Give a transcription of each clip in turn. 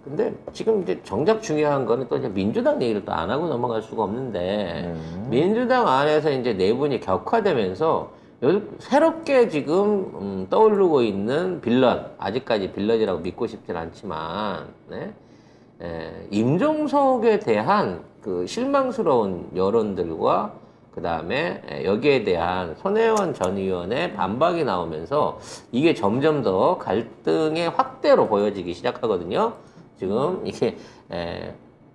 근데 지금 이제 정작 중요한 거는 또 이제 민주당 얘기를 또 안 하고 넘어갈 수가 없는데 민주당 안에서 이제 내분이 격화되면서 새롭게 지금 떠오르고 있는 빌런, 아직까지 빌런이라고 믿고 싶진 않지만 네? 임종석에 대한 그 실망스러운 여론들과 그 다음에 여기에 대한 손혜원 전 의원의 반박이 나오면서 이게 점점 더 갈등의 확대로 보여지기 시작하거든요. 지금 이게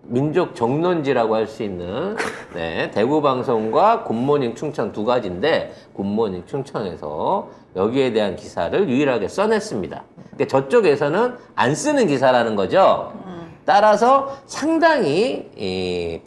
민족 정론지라고 할 수 있는 대구방송과 굿모닝 충청 두 가지인데 굿모닝 충청에서 여기에 대한 기사를 유일하게 써냈습니다. 그러니까 저쪽에서는 안 쓰는 기사라는 거죠. 따라서 상당히 이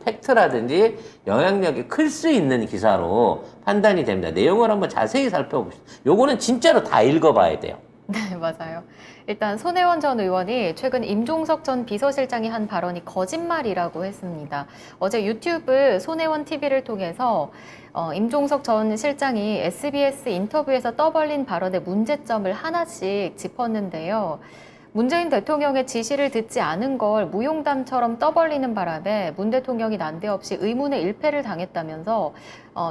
팩트라든지 영향력이 클 수 있는 기사로 판단이 됩니다. 내용을 한번 자세히 살펴봅시다. 요거는 진짜로 다 읽어봐야 돼요. 네, 맞아요. 일단 손혜원 전 의원이 최근 임종석 전 비서실장이 한 발언이 거짓말이라고 했습니다. 어제 유튜브 손혜원 TV를 통해서 임종석 전 실장이 SBS 인터뷰에서 떠벌린 발언의 문제점을 하나씩 짚었는데요. 문재인 대통령의 지시를 듣지 않은 걸 무용담처럼 떠벌리는 바람에 문 대통령이 난데없이 의문의 일패를 당했다면서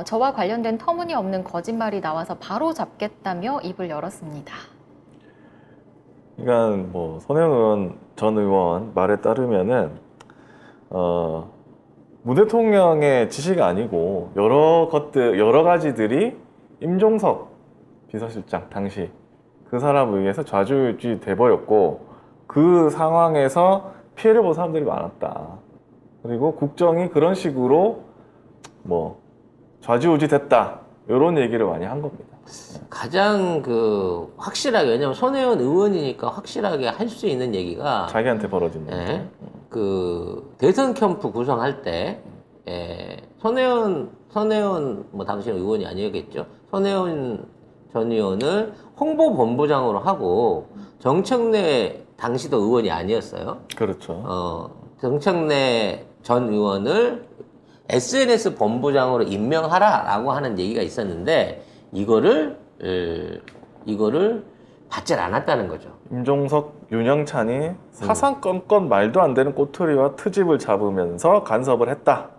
저와 관련된 터무니없는 거짓말이 나와서 바로 잡겠다며 입을 열었습니다. 그러니까 뭐 손혜원 전 의원 말에 따르면은 문 대통령의 지시가 아니고 여러 가지들이 임종석 비서실장 당시 그 사람에 의해서 좌지우지 돼버렸고 그 상황에서 피해를 본 사람들이 많았다. 그리고 국정이 그런 식으로 뭐 좌지우지 됐다. 이런 얘기를 많이 한 겁니다. 가장 그 확실하게, 왜냐면 손혜원 의원이니까 확실하게 할 수 있는 얘기가 자기한테 벌어진 일. 그 대선 캠프 구성할 때 손혜원 뭐 당시 의원이 아니었겠죠. 손혜원 전 의원을 홍보본부장으로 하고 정청래 당시도 의원이 아니었어요. 그렇죠. 정청래 전 의원을 SNS 본부장으로 임명하라라고 하는 얘기가 있었는데 이거를 받질 않았다는 거죠. 임종석, 윤영찬이 사상건건 말도 안 되는 꼬투리와 트집을 잡으면서 간섭을 했다.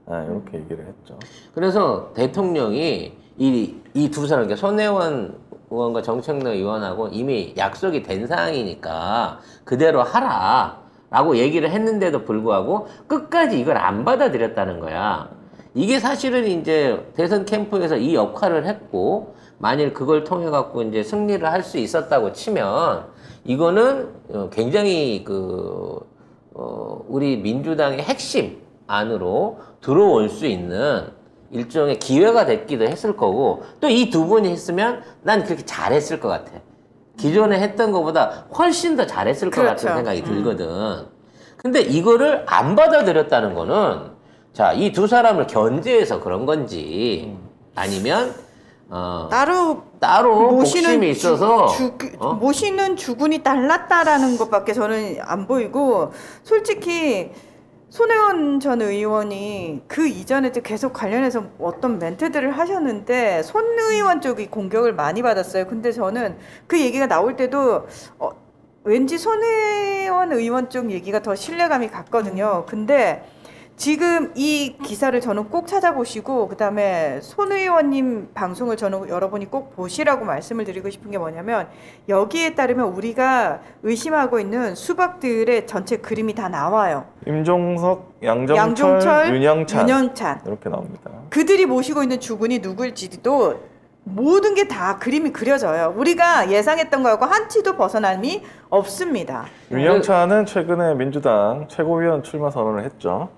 이렇게 얘기를 했죠. 그래서 대통령이 이 두 사람, 그러니까 손혜원 의원과 정청래 의원하고 이미 약속이 된 사항이니까 그대로 하라라고 얘기를 했는데도 불구하고 끝까지 이걸 안 받아들였다는 거야. 이게 사실은 이제 대선 캠프에서 이 역할을 했고, 만일 그걸 통해 갖고 이제 승리를 할 수 있었다고 치면, 이거는 굉장히 우리 민주당의 핵심 안으로 들어올 수 있는 일종의 기회가 됐기도 했을 거고, 또 이 두 분이 했으면 난 그렇게 잘했을 것 같아. 기존에 했던 것보다 훨씬 더 잘했을 것 같은 생각이 들거든. 근데 이거를 안 받아들였다는 거는, 자, 이 두 사람을 견제해서 그런 건지, 아니면, 따로 복심이 있어서, 모시는 주군이 달랐다라는 것밖에 저는 안 보이고, 솔직히, 손혜원 전 의원이 그 이전에도 계속 관련해서 어떤 멘트들을 하셨는데, 손 의원 쪽이 공격을 많이 받았어요. 근데 저는 그 얘기가 나올 때도, 왠지 손혜원 의원 쪽 얘기가 더 신뢰감이 갔거든요. 근데 지금 이 기사를 저는 꼭 찾아보시고 그다음에 손 의원님 방송을 저는 여러분이 꼭 보시라고 말씀을 드리고 싶은 게 뭐냐면 여기에 따르면 우리가 의심하고 있는 수박들의 전체 그림이 다 나와요. 임종석, 양정철, 윤영찬 이렇게 나옵니다. 그들이 모시고 있는 주군이 누굴지도 모든 게 다 그림이 그려져요. 우리가 예상했던 거하고 한 치도 벗어남이 없습니다. 윤영찬은 최근에 민주당 최고위원 출마 선언을 했죠.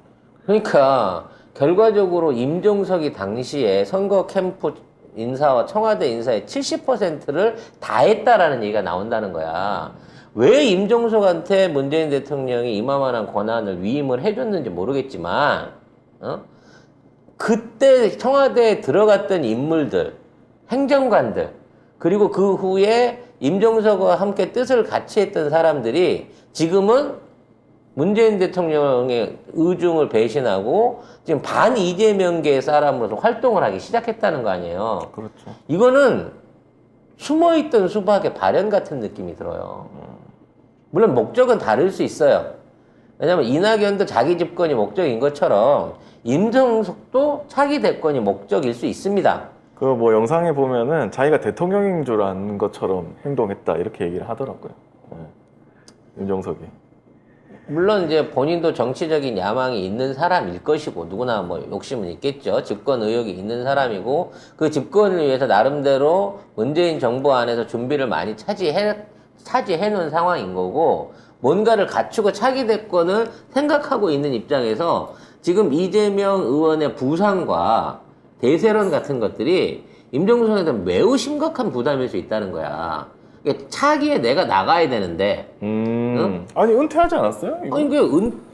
그러니까 결과적으로 임종석이 당시에 선거 캠프 인사와 청와대 인사의 70%를 다 했다라는 얘기가 나온다는 거야. 왜 임종석한테 문재인 대통령이 이만한 권한을 위임을 해줬는지 모르겠지만 그때 청와대에 들어갔던 인물들, 행정관들, 그리고 그 후에 임종석과 함께 뜻을 같이 했던 사람들이 지금은 문재인 대통령의 의중을 배신하고 지금 반 이재명계 사람으로서 활동을 하기 시작했다는 거 아니에요. 그렇죠. 이거는 숨어있던 수박의 발현 같은 느낌이 들어요. 물론 목적은 다를 수 있어요. 왜냐면 이낙연도 자기 집권이 목적인 것처럼 임종석도 차기 대권이 목적일 수 있습니다. 그 뭐 영상에 보면은 자기가 대통령인 줄 아는 것처럼 행동했다 이렇게 얘기를 하더라고요. 네. 임종석이. 물론 이제 본인도 정치적인 야망이 있는 사람일 것이고 누구나 뭐 욕심은 있겠죠. 집권 의욕이 있는 사람이고 그 집권을 위해서 나름대로 문재인 정부 안에서 준비를 많이 차지해 놓은 상황인 거고 뭔가를 갖추고 차기 대권을 생각하고 있는 입장에서 지금 이재명 의원의 부상과 대세론 같은 것들이 임종석한테 매우 심각한 부담일 수 있다는 거야. 그러니까 차기에 내가 나가야 되는데 응? 아니 은퇴하지 않았어요? 이거? 아니 그게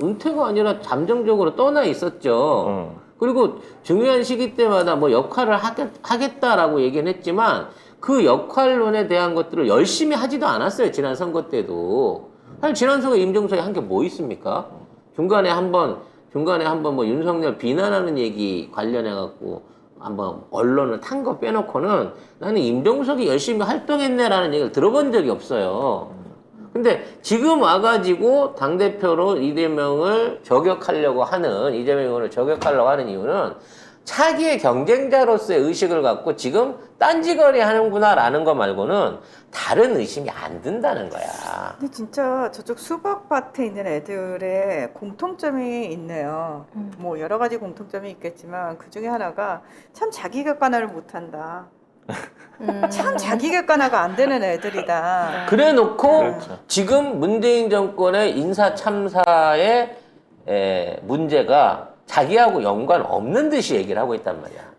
은퇴가 아니라 잠정적으로 떠나 있었죠. 그리고 중요한 시기 때마다 뭐 역할을 하겠다라고 얘기는 했지만 그 역할론에 대한 것들을 열심히 하지도 않았어요. 지난 선거 때도. 사실 지난 선거 임종석이 한 게 뭐 있습니까? 중간에 한번 뭐 윤석열 비난하는 얘기 관련해 갖고 한번 언론을 탄 거 빼놓고는 나는 임종석이 열심히 활동했네라는 얘기를 들어본 적이 없어요. 근데 지금 와가지고 당대표로 이재명 의원을 저격하려고 하는 이유는 차기의 경쟁자로서의 의식을 갖고 지금 딴지거리 하는구나라는 거 말고는 다른 의심이 안 든다는 거야. 근데 진짜 저쪽 수박밭에 있는 애들의 공통점이 있네요. 뭐 여러 가지 공통점이 있겠지만 그 중에 하나가 참 자기 객관화를 못한다. 참 자기 객관화가 안 되는 애들이다. 그래 놓고 그렇죠. 지금 문재인 정권의 인사 참사의 문제가 자기하고 연관 없는 듯이 얘기를 하고 있단 말이야.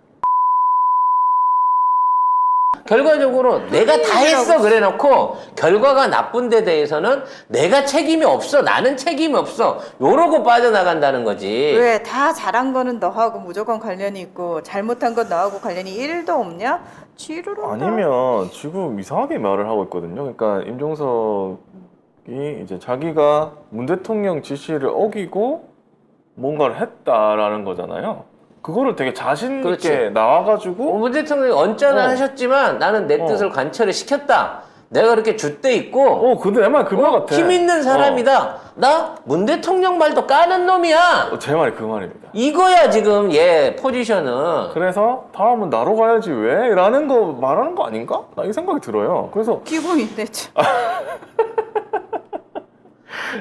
결과적으로 내가 다 했어 그래 놓고 결과가 나쁜 데 대해서는 내가 책임이 없어, 나는 책임이 없어 요러고 빠져나간다는 거지. 왜 다 잘한 거는 너하고 무조건 관련이 있고 잘못한 건 너하고 관련이 1도 없냐? 지루를 아니면 지금 이상하게 말을 하고 있거든요. 그러니까 임종석이 이제 자기가 문 대통령 지시를 어기고 뭔가를 했다라는 거잖아요. 그거를 되게 자신 있게 그렇지. 나와가지고 문 대통령이 언짢아 하셨지만 나는 내 뜻을 관철을 시켰다. 내가 그렇게 줏대 있고 근데 내 말 그 말 같아. 힘 있는 사람이다. 나 문 대통령 말도 까는 놈이야. 제 말이 그 말입니다. 이거야 지금 얘 포지션은. 그래서 다음은 나로 가야지 왜? 라는 거 말하는 거 아닌가? 나 이 생각이 들어요. 그래서 끼고 있네. 참.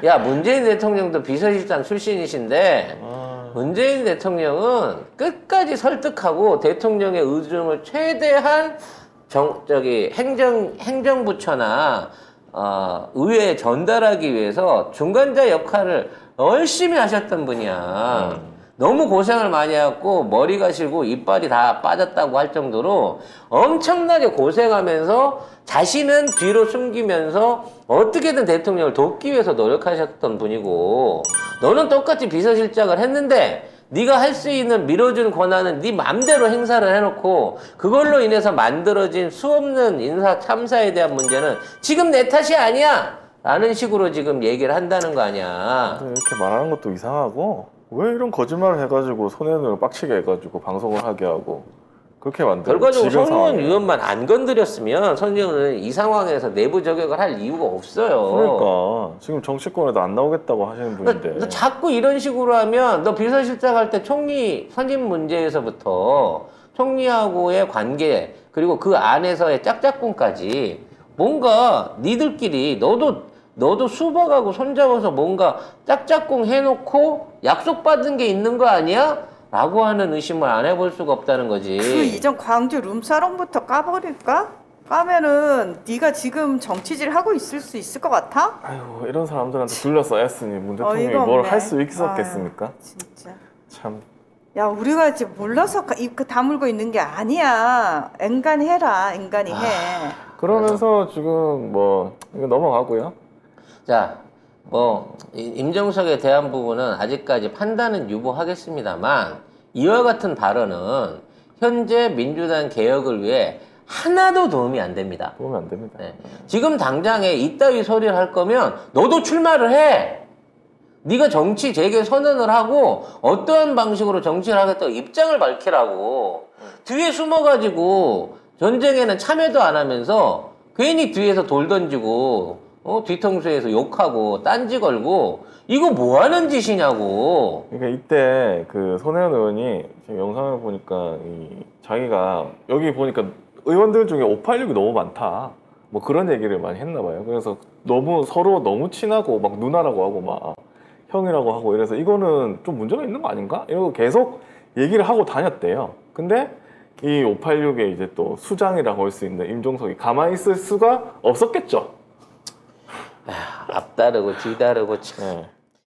야 문재인 대통령도 비서실장 출신이신데 문재인 대통령은 끝까지 설득하고 대통령의 의중을 최대한 행정부처나 의회에 전달하기 위해서 중간자 역할을 열심히 하셨던 분이야. 너무 고생을 많이 했고 머리가 실고 이빨이 다 빠졌다고 할 정도로 엄청나게 고생하면서 자신은 뒤로 숨기면서 어떻게든 대통령을 돕기 위해서 노력하셨던 분이고 너는 똑같이 비서실장을 했는데 네가 할 수 있는 밀어준 권한은 네 맘대로 행사를 해놓고 그걸로 인해서 만들어진 수없는 인사 참사에 대한 문제는 지금 내 탓이 아니야 라는 식으로 지금 얘기를 한다는 거 아니야. 이렇게 말하는 것도 이상하고 왜 이런 거짓말을 해가지고 손해를 빡치게 해가지고 방송을 하게 하고 그렇게 만들어. 결과적으로 손의원 의원만 안 건드렸으면 손의원은 이 상황에서 내부 저격을 할 이유가 없어요. 그러니까 지금 정치권에도 안 나오겠다고 하시는 분인데. 너 자꾸 이런 식으로 하면 너 비서실장 할 때 총리 선임 문제에서부터 총리하고의 관계 그리고 그 안에서의 짝짝꿍까지 뭔가 니들끼리 너도 수박하고 손잡아서 뭔가 짝짝꿍 해놓고 약속받은 게 있는 거 아니야? 라고 하는 의심을 안 해볼 수가 없다는 거지. 그 이전 광주 룸사롱부터 까버릴까? 까면은 네가 지금 정치질 하고 있을 수 있을 것 같아? 아이고 이런 사람들한테 둘러싸여 했으니 문 대통령이 어이가 뭘 없네. 할 수 있었겠습니까? 진짜. 참. 야 우리가 지금 몰라서 입 다물고 있는 게 아니야. 앵간히 해라. 앵간히 해. 그러면서 지금 뭐 이거 넘어가고요. 자, 임종석에 대한 부분은 아직까지 판단은 유보하겠습니다만 이와 같은 발언은 현재 민주당 개혁을 위해 하나도 도움이 안 됩니다. 도움이 안 됩니다. 네. 지금 당장에 이따위 소리를 할 거면 너도 출마를 해. 네가 정치 재개 선언을 하고 어떠한 방식으로 정치를 하겠다고 입장을 밝히라고. 뒤에 숨어가지고 전쟁에는 참여도 안 하면서 괜히 뒤에서 돌 던지고 뒤통수에서 욕하고 딴지 걸고 이거 뭐 하는 짓이냐고. 그러니까 이때 그 손혜원 의원이 지금 영상을 보니까 자기가 여기 보니까 의원들 중에 586이 너무 많다. 뭐 그런 얘기를 많이 했나 봐요. 그래서 서로 너무 친하고 막 누나라고 하고 막 형이라고 하고 이래서 이거는 좀 문제가 있는 거 아닌가? 이러고 계속 얘기를 하고 다녔대요. 근데 이 586의 이제 또 수장이라고 할 수 있는 임종석이 가만히 있을 수가 없었겠죠. 앞다르고 뒤다르고 참. 네.